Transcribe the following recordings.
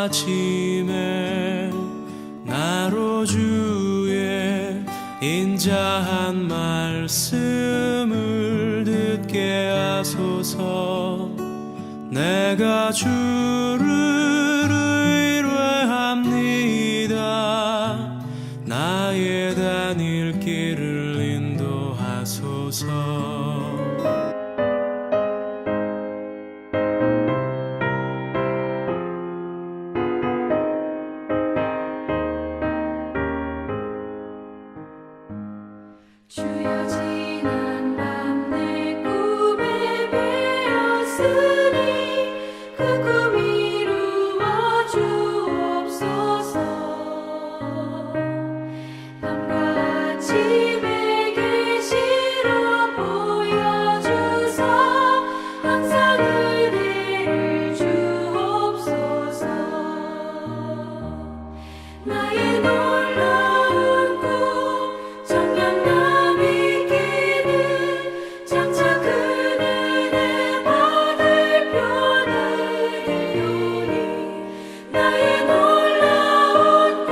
아침에 나로 주의 인자한 말씀을 듣게 하소서. 내가 주를 의뢰합니다. 나의 다닐 길을 인도하소서. 주여 지난 밤 내 꿈에 베었으니 그 꿈 이루어 주옵소서. 밤과 아침에 계시로 보여주사 항상 은혜를 주옵소서. 나의 놀라운 꿈 정녕 장차 그 은혜 받을 표나들려니 나의 놀라운 꿈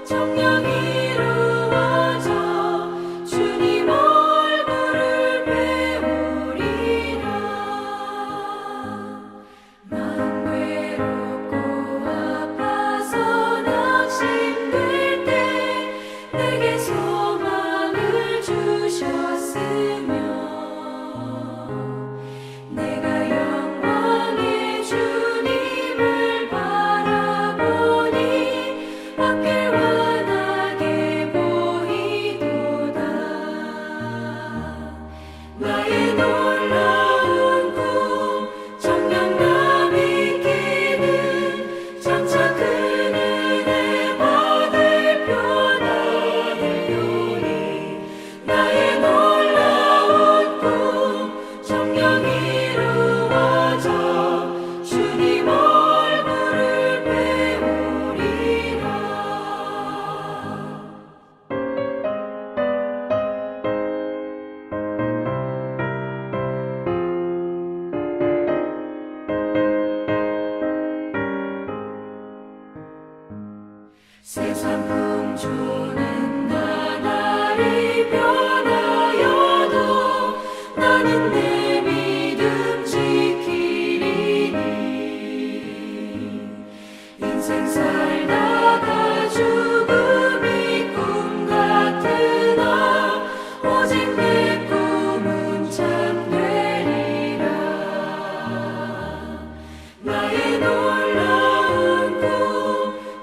정녕 이루어져 주님 얼굴을 배우리라. 마음 외롭고 아파서 낙심될 때 내게 소망을 주셨으며 내가 영광의 주님을 바라보니 앞길 환하게 보이도다. 나의 놀라운 꿈 정녕 남이 끼는 장차 큰 은혜 받을 표나들려니 나의 놀라운 꿈 정녕 이루어져 주님 얼굴을 배우리라. 세상 풍조는 나날이 변하여도 나는 내 믿음 지키리니. 인생 살다가 죽음이 꿈 같으나 오직 내 꿈은 참되리라. 나의 놀라운 꿈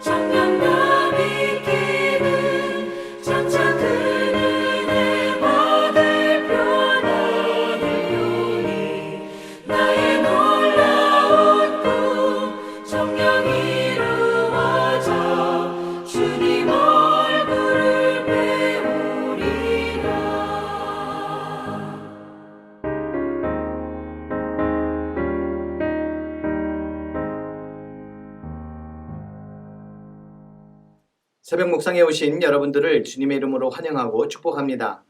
정녕 남이 끼는 장차 큰 은혜 받을 표나들려니 나의 놀라운 꿈 정녕 이루어져 주님 얼굴을 배우리라. 새벽 묵상에 오신 여러분들을 주님의 이름으로 환영하고 축복합니다.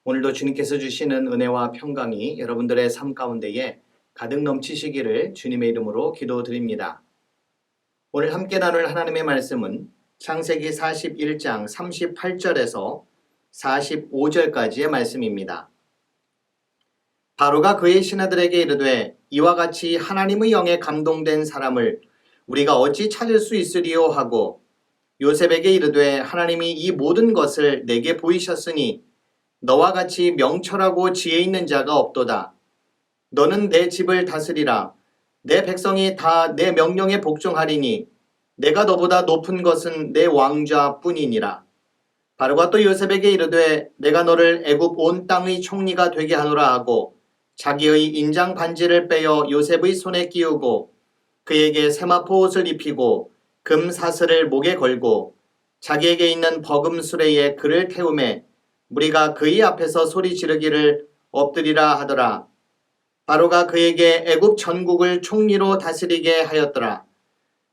오늘도 주님께서 주시는 은혜와 평강이 여러분들의 삶 가운데에 가득 넘치시기를 주님의 이름으로 기도드립니다. 오늘 함께 나눌 하나님의 말씀은 창세기 41장 38절에서 45절까지의 말씀입니다. 바로가 그의 신하들에게 이르되 이와 같이 하나님의 영에 감동된 사람을 우리가 어찌 찾을 수 있으리요 하고 요셉에게 이르되 하나님이 이 모든 것을 내게 보이셨으니 너와 같이 명철하고 지혜 있는 자가 없도다. 너는 내 집을 다스리라. 내 백성이 다 내 명령에 복종하리니 내가 너보다 높은 것은 내 왕좌뿐이니라. 바로가 또 요셉에게 이르되 내가 너를 애굽 온 땅의 총리가 되게 하노라 하고 자기의 인장 반지를 빼어 요셉의 손에 끼우고 그에게 세마포 옷을 입히고 금 사슬을 목에 걸고 자기에게 있는 버금 수레에 그를 태우매 무리가 그의 앞에서 소리 지르기를 엎드리라 하더라. 바로가 그에게 애굽 전국을 총리로 다스리게 하였더라.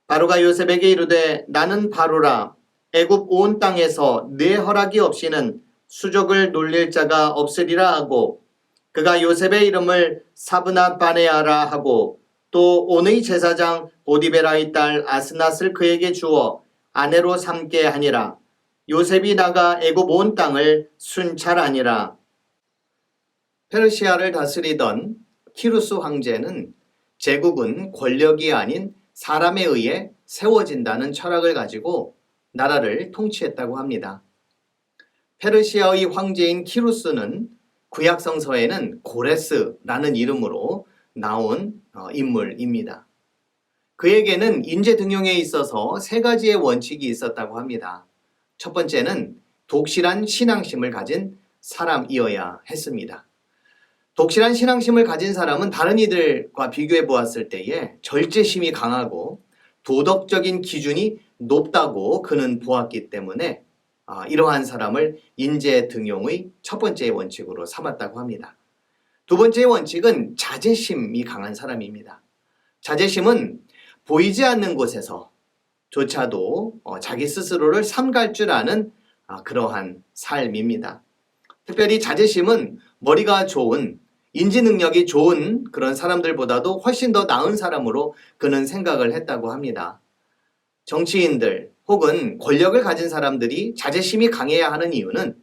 바로가 요셉에게 이르되 나는 바로라. 애굽 온 땅에서 네 허락이 없이는 수족을 놀릴 자가 없으리라 하고 그가 요셉의 이름을 사브낫 바네아라 하고 또 온의 제사장 보디베라의 딸 아스낫을 그에게 주어 아내로 삼게 하니라. 요셉이 나가 애굽 온 땅을 순찰하니라. 페르시아를 다스리던 키루스 황제는 제국은 권력이 아닌 사람에 의해 세워진다는 철학을 가지고 나라를 통치했다고 합니다. 페르시아의 황제인 키루스는 구약성서에는 고레스라는 이름으로 나온 인물입니다. 그에게는 인재 등용에 있어서 세 가지의 원칙이 있었다고 합니다. 첫 번째는 독실한 신앙심을 가진 사람이어야 했습니다. 독실한 신앙심을 가진 사람은 다른 이들과 비교해 보았을 때에 절제심이 강하고 도덕적인 기준이 높다고 그는 보았기 때문에 이러한 사람을 인재 등용의 첫 번째 원칙으로 삼았다고 합니다. 두 번째 원칙은 자제심이 강한 사람입니다. 자제심은 보이지 않는 곳에서조차도 자기 스스로를 삼갈 줄 아는 그러한 삶입니다. 특별히 자제심은 머리가 좋은, 인지 능력이 좋은 그런 사람들보다도 훨씬 더 나은 사람으로 그는 생각을 했다고 합니다. 정치인들 혹은 권력을 가진 사람들이 자제심이 강해야 하는 이유는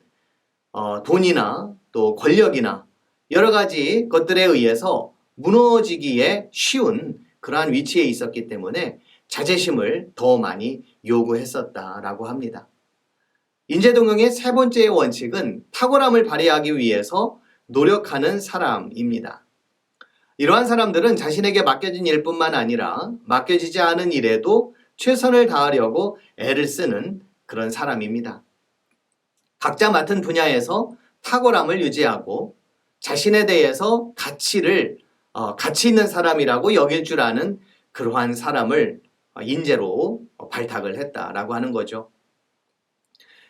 돈이나 또 권력이나 여러 가지 것들에 의해서 무너지기에 쉬운 그러한 위치에 있었기 때문에 자제심을 더 많이 요구했었다라고 합니다. 인재동용의 세 번째 원칙은 탁월함을 발휘하기 위해서 노력하는 사람입니다. 이러한 사람들은 자신에게 맡겨진 일뿐만 아니라 맡겨지지 않은 일에도 최선을 다하려고 애를 쓰는 그런 사람입니다. 각자 맡은 분야에서 탁월함을 유지하고 자신에 대해서 가치 있는 사람이라고 여길 줄 아는 그러한 사람을 인재로 발탁을 했다라고 하는 거죠.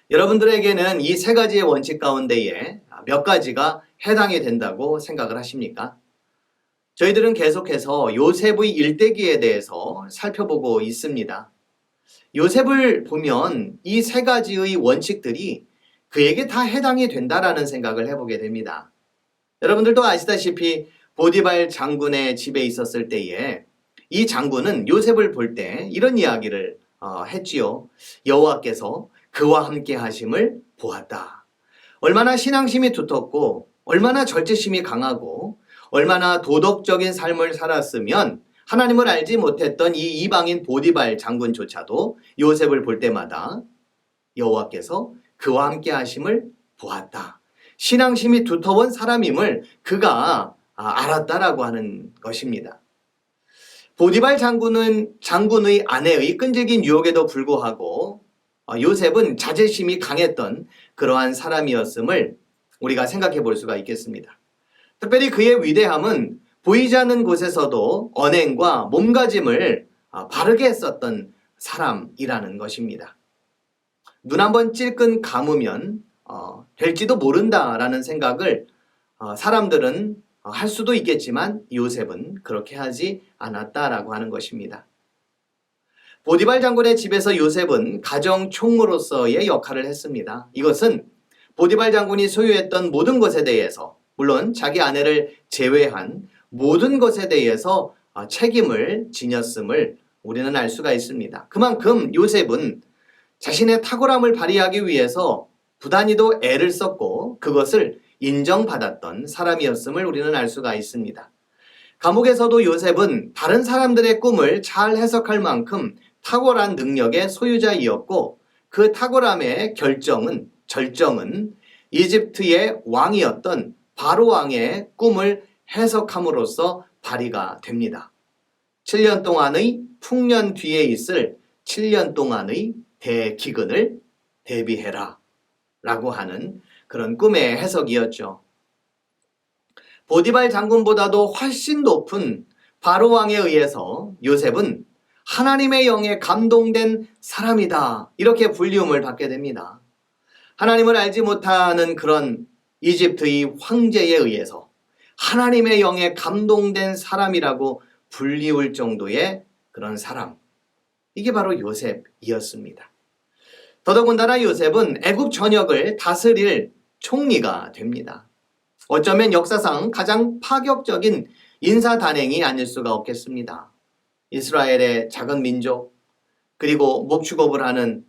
여러분들에게는 이 세 가지의 원칙 가운데에 몇 가지가 해당이 된다고 생각을 하십니까? 저희들은 계속해서 요셉의 일대기에 대해서 살펴보고 있습니다. 요셉을 보면 이 세 가지의 원칙들이 그에게 다 해당이 된다라는 생각을 해보게 됩니다. 여러분들도 아시다시피 보디발 장군의 집에 있었을 때에 이 장군은 요셉을 볼 때 이런 이야기를 했지요. 여호와께서 그와 함께 하심을 보았다. 얼마나 신앙심이 두텁고 얼마나 절제심이 강하고 얼마나 도덕적인 삶을 살았으면 하나님을 알지 못했던 이 이방인 보디발 장군조차도 요셉을 볼 때마다 여호와께서 그와 함께 하심을 보았다. 신앙심이 두터운 사람임을 그가 알았다라고 하는 것입니다. 보디발 장군의 아내의 끈질긴 유혹에도 불구하고 요셉은 자제심이 강했던 그러한 사람이었음을 우리가 생각해 볼 수가 있겠습니다. 특별히 그의 위대함은 보이지 않는 곳에서도 언행과 몸가짐을 바르게 했었던 사람이라는 것입니다. 눈 한번 찔끔 감으면 될지도 모른다라는 생각을 사람들은 할 수도 있겠지만 요셉은 그렇게 하지 않았다라고 하는 것입니다. 보디발 장군의 집에서 요셉은 가정 총무로서의 역할을 했습니다. 이것은 보디발 장군이 소유했던 모든 것에 대해서, 물론 자기 아내를 제외한 모든 것에 대해서 책임을 지녔음을 우리는 알 수가 있습니다. 그만큼 요셉은 자신의 탁월함을 발휘하기 위해서 부단히도 애를 썼고 그것을 인정받았던 사람이었음을 우리는 알 수가 있습니다. 감옥에서도 요셉은 다른 사람들의 꿈을 잘 해석할 만큼 탁월한 능력의 소유자이었고 그 탁월함의 절정은 이집트의 왕이었던 바로 왕의 꿈을 해석함으로써 발휘가 됩니다. 7년 동안의 풍년 뒤에 있을 7년 동안의 대기근을 대비해라 라고 하는 그런 꿈의 해석이었죠. 보디발 장군보다도 훨씬 높은 바로 왕에 의해서 요셉은 하나님의 영에 감동된 사람이다, 이렇게 불리움을 받게 됩니다. 하나님을 알지 못하는 그런 이집트의 황제에 의해서 하나님의 영에 감동된 사람이라고 불리울 정도의 그런 사람, 이게 바로 요셉이었습니다. 더더군다나 요셉은 애굽 전역을 다스릴 총리가 됩니다. 어쩌면 역사상 가장 파격적인 인사단행이 아닐 수가 없겠습니다. 이스라엘의 작은 민족, 그리고 목축업을 하는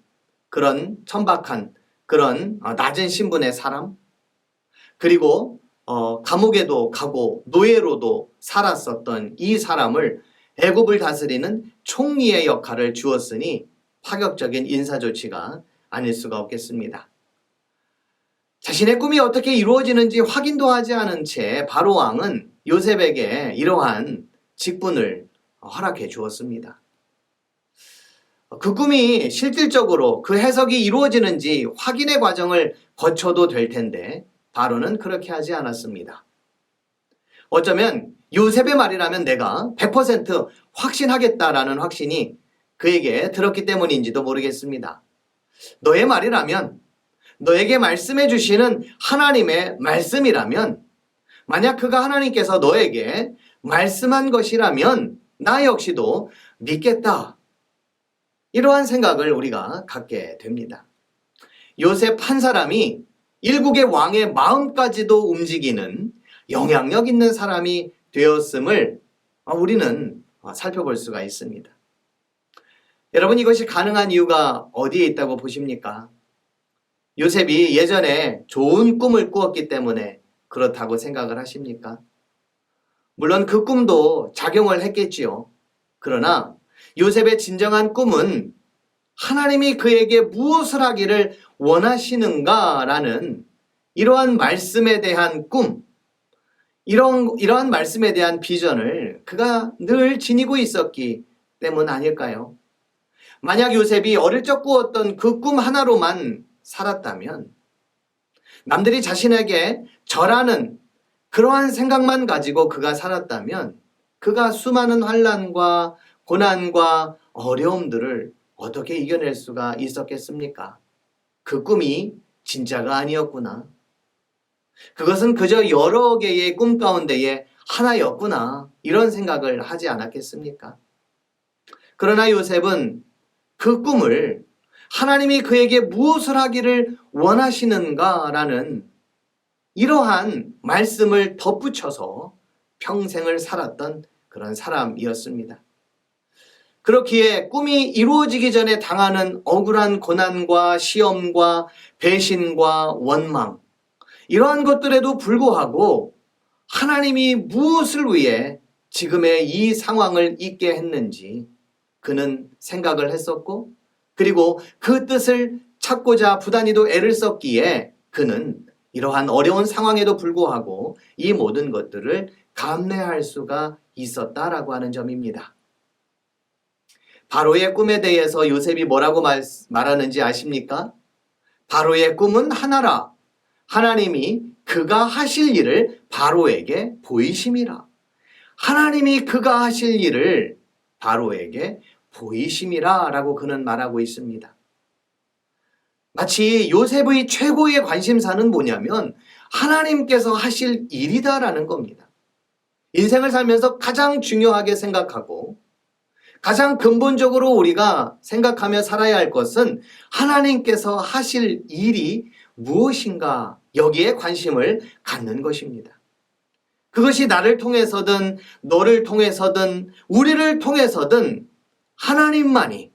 그런 천박한 그런 낮은 신분의 사람, 그리고 감옥에도 가고 노예로도 살았었던 이 사람을 애굽을 다스리는 총리의 역할을 주었으니 파격적인 인사 조치가 아닐 수가 없겠습니다. 자신의 꿈이 어떻게 이루어지는지 확인도 하지 않은 채 바로 왕은 요셉에게 이러한 직분을 허락해 주었습니다. 그 꿈이 실질적으로 그 해석이 이루어지는지 확인의 과정을 거쳐도 될 텐데 바로는 그렇게 하지 않았습니다. 어쩌면 요셉의 말이라면 내가 100% 확신하겠다라는 확신이 그에게 들었기 때문인지도 모르겠습니다. 너의 말이라면, 너에게 말씀해 주시는 하나님의 말씀이라면, 만약 그가 하나님께서 너에게 말씀한 것이라면 나 역시도 믿겠다. 이러한 생각을 우리가 갖게 됩니다. 요셉 한 사람이 일국의 왕의 마음까지도 움직이는 영향력 있는 사람이 되었음을 우리는 살펴볼 수가 있습니다. 여러분, 이것이 가능한 이유가 어디에 있다고 보십니까? 요셉이 예전에 좋은 꿈을 꾸었기 때문에 그렇다고 생각을 하십니까? 물론 그 꿈도 작용을 했겠지요. 그러나 요셉의 진정한 꿈은 하나님이 그에게 무엇을 하기를 원하시는가라는 이러한 말씀에 대한 꿈, 이러한 말씀에 대한 비전을 그가 늘 지니고 있었기 때문 아닐까요? 만약 요셉이 어릴 적 꾸었던 그 꿈 하나로만 살았다면, 남들이 자신에게 절하는 그러한 생각만 가지고 그가 살았다면 그가 수많은 환난과 고난과 어려움들을 어떻게 이겨낼 수가 있었겠습니까? 그 꿈이 진짜가 아니었구나. 그것은 그저 여러 개의 꿈 가운데의 하나였구나. 이런 생각을 하지 않았겠습니까? 그러나 요셉은 그 꿈을 하나님이 그에게 무엇을 하기를 원하시는가라는 이러한 말씀을 덧붙여서 평생을 살았던 그런 사람이었습니다. 그렇기에 꿈이 이루어지기 전에 당하는 억울한 고난과 시험과 배신과 원망, 이러한 것들에도 불구하고 하나님이 무엇을 위해 지금의 이 상황을 있게 했는지 그는 생각을 했었고, 그리고 그 뜻을 찾고자 부단히도 애를 썼기에 그는 이러한 어려운 상황에도 불구하고 이 모든 것들을 감내할 수가 있었다라고 하는 점입니다. 바로의 꿈에 대해서 요셉이 뭐라고 말하는지 아십니까? 바로의 꿈은 하나라. 하나님이 그가 하실 일을 바로에게 보이심이라. 하나님이 그가 하실 일을 바로에게 보이심이라 라고 그는 말하고 있습니다. 마치 요셉의 최고의 관심사는 뭐냐면 하나님께서 하실 일이다라는 겁니다. 인생을 살면서 가장 중요하게 생각하고 가장 근본적으로 우리가 생각하며 살아야 할 것은 하나님께서 하실 일이 무엇인가, 여기에 관심을 갖는 것입니다. 그것이 나를 통해서든 너를 통해서든 우리를 통해서든 하나님만이,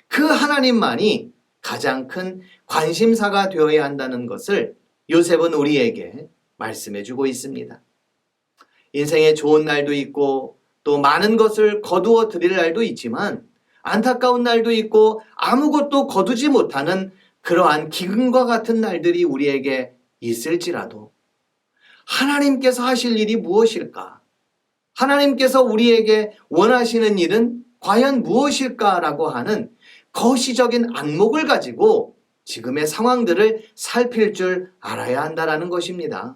그 하나님만이 가장 큰 관심사가 되어야 한다는 것을 요셉은 우리에게 말씀해 주고 있습니다. 인생에 좋은 날도 있고 또 많은 것을 거두어 드릴 날도 있지만 안타까운 날도 있고 아무것도 거두지 못하는 그러한 기근과 같은 날들이 우리에게 있을지라도 하나님께서 하실 일이 무엇일까? 하나님께서 우리에게 원하시는 일은 과연 무엇일까라고 하는 거시적인 안목을 가지고 지금의 상황들을 살필 줄 알아야 한다는 것입니다.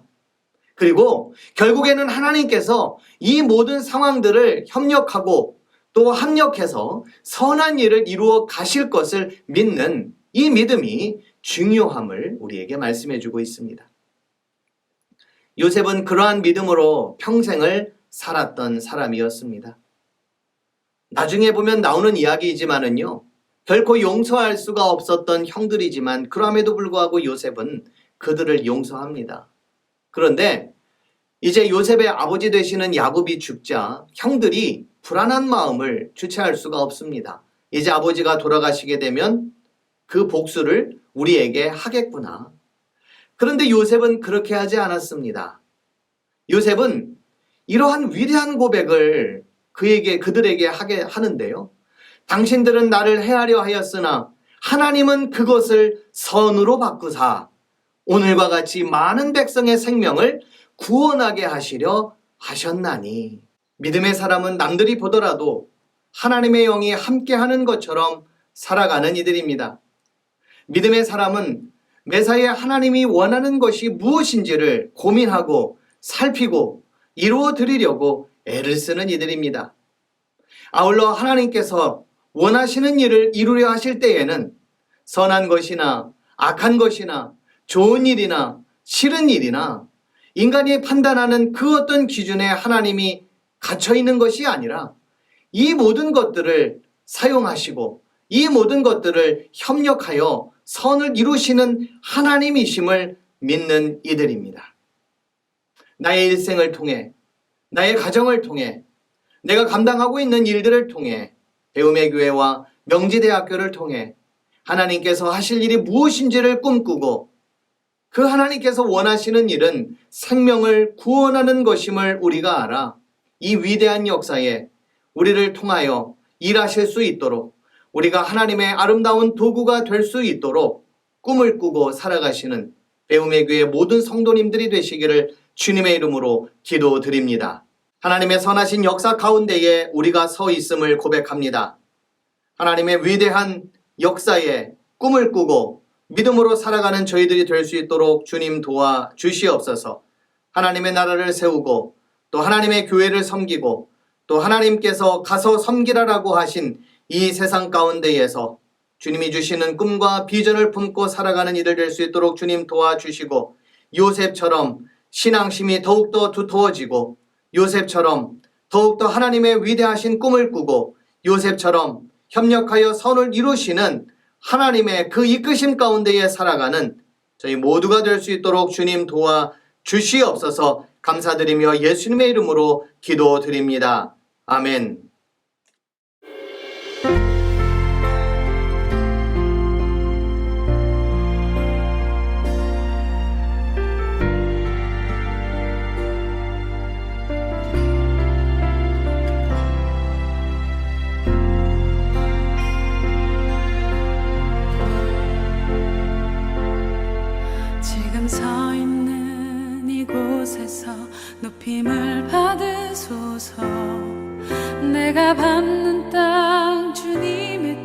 그리고 결국에는 하나님께서 이 모든 상황들을 협력하고 또 합력해서 선한 일을 이루어 가실 것을 믿는 이 믿음이 중요함을 우리에게 말씀해 주고 있습니다. 요셉은 그러한 믿음으로 평생을 살았던 사람이었습니다. 나중에 보면 나오는 이야기이지만은요, 결코 용서할 수가 없었던 형들이지만 그럼에도 불구하고 요셉은 그들을 용서합니다. 그런데 이제 요셉의 아버지 되시는 야곱이 죽자 형들이 불안한 마음을 주체할 수가 없습니다. 이제 아버지가 돌아가시게 되면 그 복수를 우리에게 하겠구나. 그런데 요셉은 그렇게 하지 않았습니다. 요셉은 이러한 위대한 고백을 그들에게 하게 하는데요. 당신들은 나를 해하려 하였으나 하나님은 그것을 선으로 바꾸사 오늘과 같이 많은 백성의 생명을 구원하게 하시려 하셨나니. 믿음의 사람은 남들이 보더라도 하나님의 영이 함께하는 것처럼 살아가는 이들입니다. 믿음의 사람은 매사에 하나님이 원하는 것이 무엇인지를 고민하고 살피고 이루어 드리려고 애를 쓰는 이들입니다. 아울러 하나님께서 원하시는 일을 이루려 하실 때에는 선한 것이나 악한 것이나 좋은 일이나 싫은 일이나 인간이 판단하는 그 어떤 기준에 하나님이 갇혀 있는 것이 아니라 이 모든 것들을 사용하시고 이 모든 것들을 협력하여 선을 이루시는 하나님이심을 믿는 이들입니다. 나의 일생을 통해, 나의 가정을 통해, 내가 감당하고 있는 일들을 통해, 배움의 교회와 명지대학교를 통해 하나님께서 하실 일이 무엇인지를 꿈꾸고 그 하나님께서 원하시는 일은 생명을 구원하는 것임을 우리가 알아 이 위대한 역사에 우리를 통하여 일하실 수 있도록 우리가 하나님의 아름다운 도구가 될 수 있도록 꿈을 꾸고 살아가시는 배움의 교회 모든 성도님들이 되시기를 주님의 이름으로 기도드립니다. 하나님의 선하신 역사 가운데에 우리가 서 있음을 고백합니다. 하나님의 위대한 역사에 꿈을 꾸고 믿음으로 살아가는 저희들이 될 수 있도록 주님 도와 주시옵소서. 하나님의 나라를 세우고 또 하나님의 교회를 섬기고 또 하나님께서 가서 섬기라라고 하신 이 세상 가운데에서 주님이 주시는 꿈과 비전을 품고 살아가는 이들 될 수 있도록 주님 도와주시고 요셉처럼 신앙심이 더욱더 두터워지고 요셉처럼 더욱더 하나님의 위대하신 꿈을 꾸고 요셉처럼 협력하여 선을 이루시는 하나님의 그 이끄심 가운데에 살아가는 저희 모두가 될 수 있도록 주님 도와주시옵소서. 감사드리며 예수님의 이름으로 기도드립니다. 아멘. 지금 서 있는 이곳에서 높임을 받으소서. 내가 밟는 땅 주님의